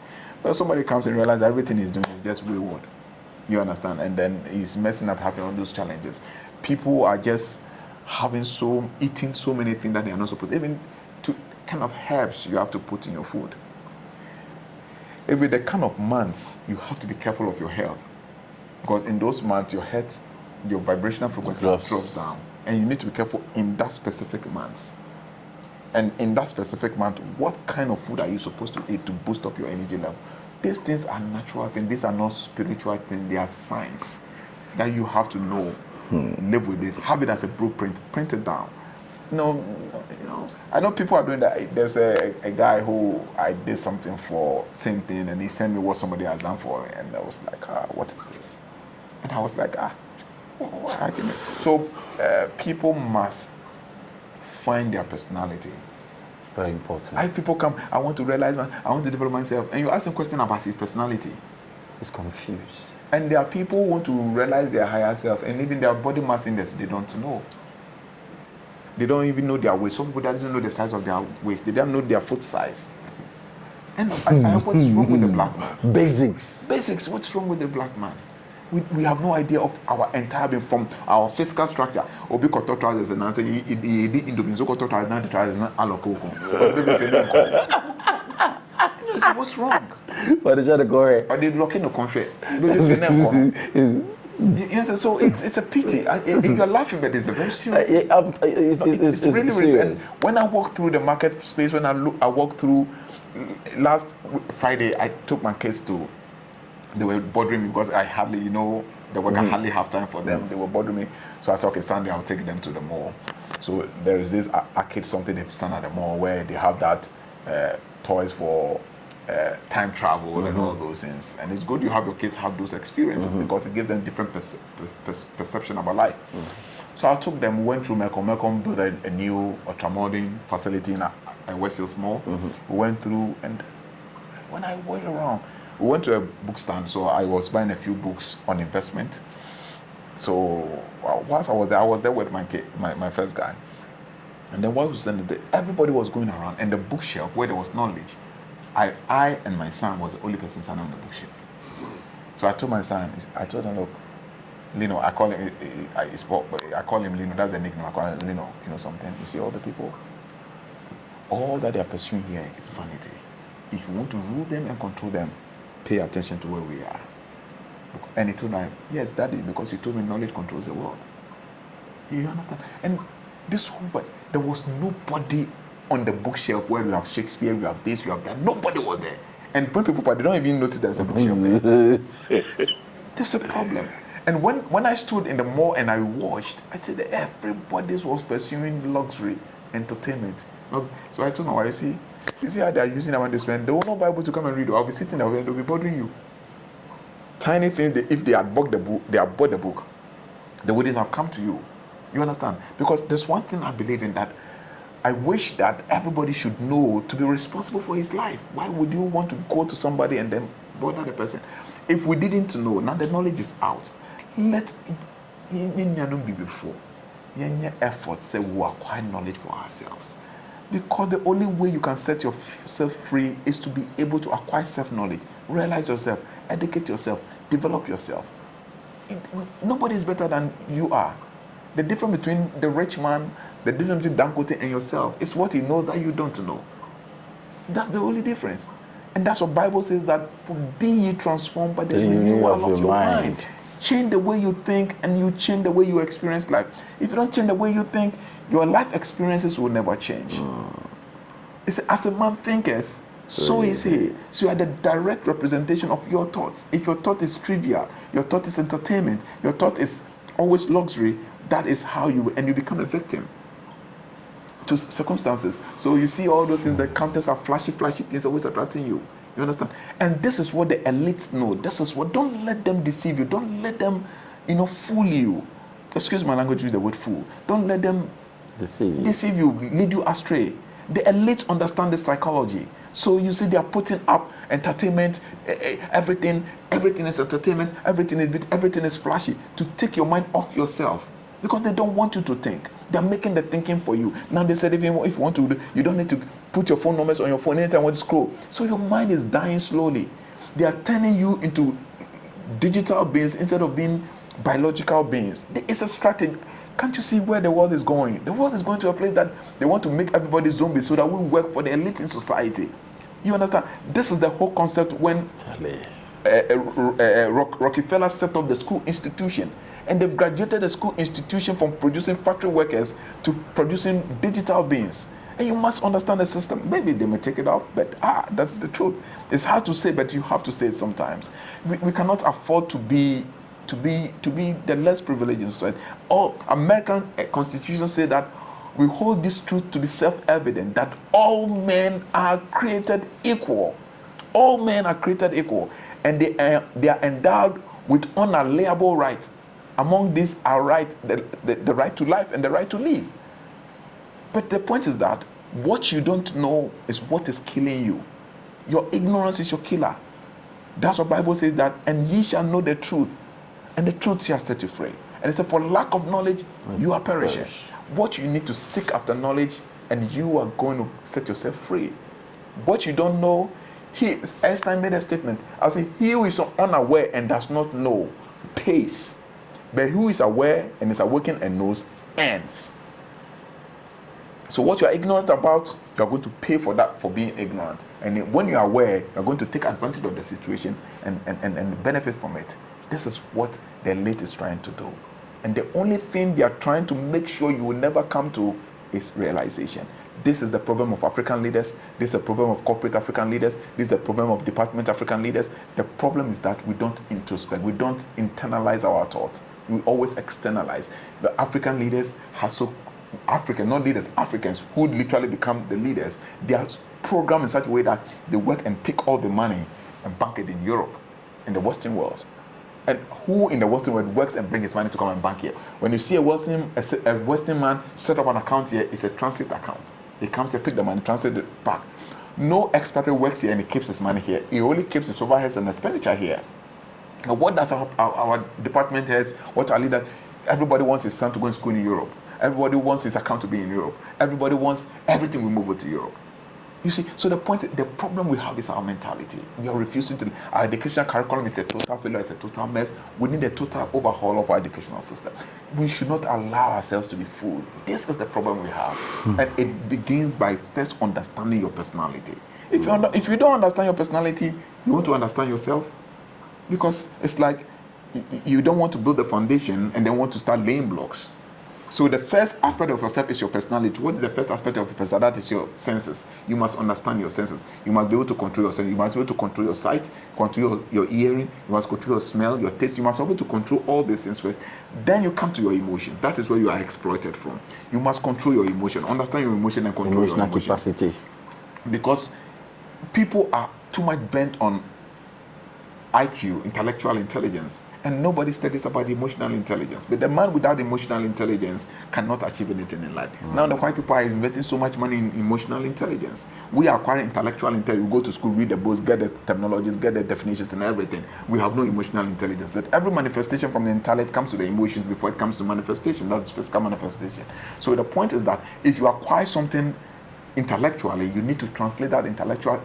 But somebody comes and realizes everything he's doing is just wayward. You understand? And then he's messing up, having all those challenges. People are just eating so many things that they are not supposed to. Even to kind of herbs you have to put in your food. With the kind of months, you have to be careful of your health. Because in those months, your vibrational frequency drops down, and you need to be careful in that specific month. And in that specific month, what kind of food are you supposed to eat to boost up your energy level? These things are natural things. These are not spiritual things. They are science that you have to know, live with it, have it as a blueprint, print it down. I know people are doing that. There's a guy who I did something for, same thing, and he sent me what somebody has done for him, and I was like, what is this? And I was like, So people must find their personality. Very important. People come, I want to realize, I want to develop myself. And you ask them a question about his personality. He's confused. And there are people who want to realize their higher self, and even their body mass index, they don't know. They don't even know their waist. Some people don't know the size of their waist. They don't know their foot size. And what's wrong with the black man? Basics. What's wrong with the black man? We have no idea of our entire being, from our physical structure. Obi koto trousers and answer indomie so koto trousers, now the trousers not alokoko. So what's wrong? But it's just go ahead. Or they locking the country. Yes, so it's a pity. You're laughing, but it's a very serious. It's really serious. And when I walk through the market space, when I walk through last Friday, I took my kids to. They were bothering me because I hardly, the work, I hardly have time for them. They were bothering me. So I said, okay, Sunday I'll take them to the mall. So there is this arcade, something they've done at the mall where they have that toys for time travel and all those things. And it's good you have your kids have those experiences because it gives them different perception about life. So I took them, went through Melcom built a new ultramodern facility in West Hills Mall. We went through, and when I went around, we went to a bookstand, so I was buying a few books on investment. So whilst I was there with my first guy. And then while we was in everybody was going around, and the bookshelf where there was knowledge, I and my son was the only person standing on the bookshelf. So I told my son, him, look, Lino, I call him Lino, that's the nickname, I call him Lino, something. You see all the people, all that they're pursuing here is vanity. If you want to rule them and control them, pay attention to where we are. And he told me, yes, Daddy, because you told me knowledge controls the world. You understand? And this whole, there was nobody on the bookshelf where we have Shakespeare, we have this, we have that. Nobody was there. And when people, they don't even notice there's a bookshelf there. There's a problem. And when I stood in the mall and I watched, I said that everybody was pursuing luxury, entertainment. So I told my wife, you see how they're using them when they spend, they will not be able to come and read. I'll be sitting there and they'll be bothering you. Tiny thing, if they had bought the book, they wouldn't have come to you. You understand? Because there's one thing I believe in, that I wish that everybody should know to be responsible for his life. Why would you want to go to somebody and then bother the person? If we didn't know, now the knowledge is out. Let be before. Effort say we acquire knowledge for ourselves. Because the only way you can set yourself free is to be able to acquire self-knowledge, realize yourself, educate yourself, develop yourself. Nobody is better than you are. The difference between the rich man, the difference between Dangote and yourself is what he knows that you don't know. That's the only difference. And that's what Bible says, that for be ye transformed by the renewal of your mind. Change the way you think and you change the way you experience life. If you don't change the way you think, your life experiences will never change. It's as a man thinketh, so is he. So you are the direct representation of your thoughts. If your thought is trivial, your thought is entertainment, your thought is always luxury, that is how you become a victim to circumstances. So you see all those things, the counters are flashy things always attracting you. You understand? And this is what the elites know. This is what, don't let them deceive you. Don't let them, fool you. Excuse my language, use the word fool. Don't let them deceive you, lead you astray. The elites understand the psychology. So you see, they are putting up entertainment, everything is entertainment, everything is flashy, to take your mind off yourself, because they don't want you to think. They're making the thinking for you. Now they said if you want to, you don't need to put your phone numbers on your phone anytime you want to scroll. So your mind is dying slowly. They are turning you into digital beings instead of being biological beings. It's a strategy. Can't you see where the world is going? The world is going to a place that they want to make everybody zombies so that we work for the elite in society. You understand? This is the whole concept when Rockefeller set up the school institution, and they've graduated the school institution from producing factory workers to producing digital beings. And you must understand the system. Maybe they may take it off, but that's the truth. It's hard to say, but you have to say it sometimes. We cannot afford to be the less privileged in society. American Constitution say that we hold this truth to be self-evident, that all men are created equal. All men are created equal, and they are endowed with unalienable rights. Among these are the right to life and the right to live. But the point is that what you don't know is what is killing you. Your ignorance is your killer. That's what the Bible says, that, and ye shall know the truth, and the truth shall set you free. And it says, for lack of knowledge, you are perishing. What you need to seek after knowledge, and you are going to set yourself free. What you don't know, Einstein made a statement. I say, he who is unaware and does not know pays. But who is aware and is awakened and knows earns. So what you are ignorant about, you are going to pay for that, for being ignorant. And when you are aware, you are going to take advantage of the situation and benefit from it. This is what the elite is trying to do. And the only thing they are trying to make sure you will never come to is realization. This is the problem of African leaders. This is a problem of corporate African leaders. This is a problem of department African leaders. The problem is that we don't introspect. We don't internalize our thoughts. We always externalize. The African leaders have Africans who literally become the leaders. They are programmed in such a way that they work and pick all the money and bank it in Europe, in the Western world. And who in the Western world works and brings his money to come and bank here? When you see a Western man set up an account here, it's a transit account. He comes here, pick the money, transit it back. No expatriate works here and he keeps his money here. He only keeps his overheads and expenditure here. Now, what does our department heads, what our leaders, everybody wants his son to go to school in Europe. Everybody wants his account to be in Europe. Everybody wants everything we move over to Europe. You see, so the problem we have is our mentality. We are refusing to. Our educational curriculum is a total failure, it's a total mess. We need a total overhaul of our educational system. We should not allow ourselves to be fooled. This is the problem we have. And it begins by first understanding your personality. If you don't understand your personality, you want to understand yourself. Because it's like you don't want to build the foundation and then want to start laying blocks. So the first aspect of yourself is your personality. What is the first aspect of your personality? That is your senses. You must understand your senses. You must be able to control your senses. You must be able to control your sight, control your hearing. You must control your smell, your taste. You must be able to control all these things first. Then you come to your emotions. That is where you are exploited from. You must control your emotion. Understand your emotion and control your emotion. Capacity. Because people are too much bent on IQ, intellectual intelligence. And nobody studies about emotional intelligence. But the man without emotional intelligence cannot achieve anything in life. Now the white people are investing so much money in emotional intelligence. We are acquiring intellectual intelligence. We go to school, read the books, get the terminologies, get the definitions and everything. We have no emotional intelligence. But every manifestation from the intellect comes to the emotions before it comes to manifestation. That's physical manifestation. So the point is that if you acquire something intellectually, you need to translate that intellectual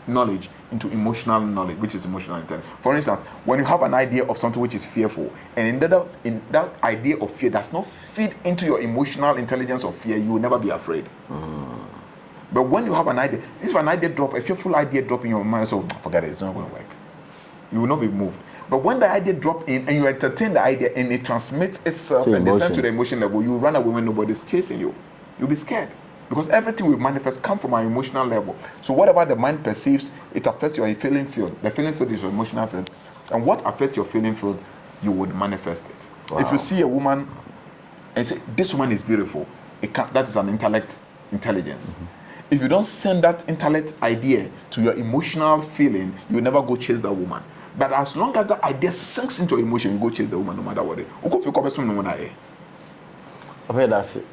knowledge into emotional knowledge, which is emotional intelligence. For instance, when you have an idea of something which is fearful, and in that idea of fear does not fit into your emotional intelligence of fear, you will never be afraid. But when you have an idea, if an idea drop, a fearful idea drop in your mind, so forget it, it's not going to work. You will not be moved. But when the idea drop in and you entertain the idea and it transmits itself and descends to the emotion level, you run away when nobody's chasing you. You'll be scared. Because everything we manifest comes from our emotional level. So whatever the mind perceives, it affects your feeling field. The feeling field is your emotional field. And what affects your feeling field, you would manifest it. Wow. If you see a woman and say, this woman is beautiful, that is an intelligence. If you don't send that intellect idea to your emotional feeling, you will never go chase that woman. But as long as that idea sinks into your emotion, you go chase the woman no matter what it is. Okay, that's it.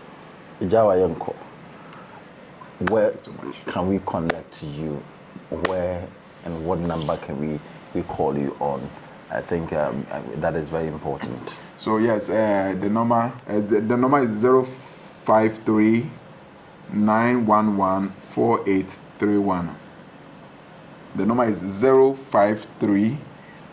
Where can we connect to you? Where and what number can we call you on? I think that is very important. So yes, the number is 053 911 4831. The number is 053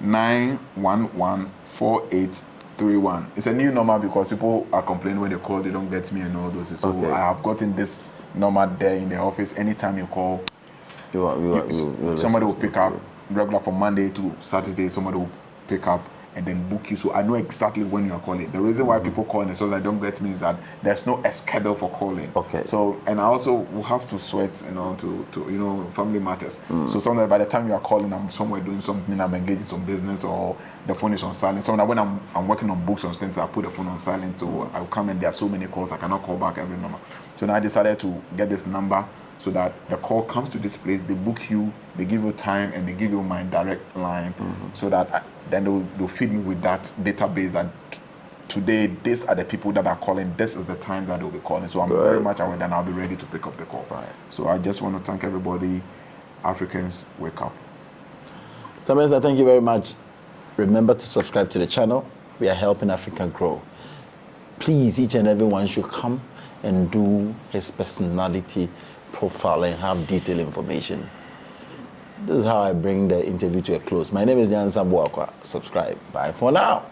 911 4831. It's a new number because people are complaining when they call, they don't get me and all those. So okay. I have gotten this number there in the office. Anytime you call, somebody will pick up. Regular from Monday to Saturday, somebody will pick up and then book you. So I know exactly when you are calling. The reason why people call and so that don't get me is that there's no schedule for calling. Okay. So, and I also will have to sweat, to family matters. So sometimes by the time you are calling, I'm somewhere doing something, I'm engaged in some business, or the phone is on silent. So when I'm working on books or things, I put the phone on silent. So I'll come and there are so many calls, I cannot call back every number. So now I decided to get this number so that the call comes to this place, they book you, they give you time, and they give you my direct line, so that then they'll feed me with that database that today, these are the people that are calling, this is the time that they'll be calling. So I'm very much aware that I'll be ready to pick up the call. Right. So I just want to thank everybody. Africans, wake up. So MENSAH, thank you very much. Remember to subscribe to the channel. We are helping Africa grow. Please, each and everyone should come and do his personality profile and have detailed information. This is how I bring the interview to a close. My name is Nyansa Boakwa. Subscribe. Bye for now.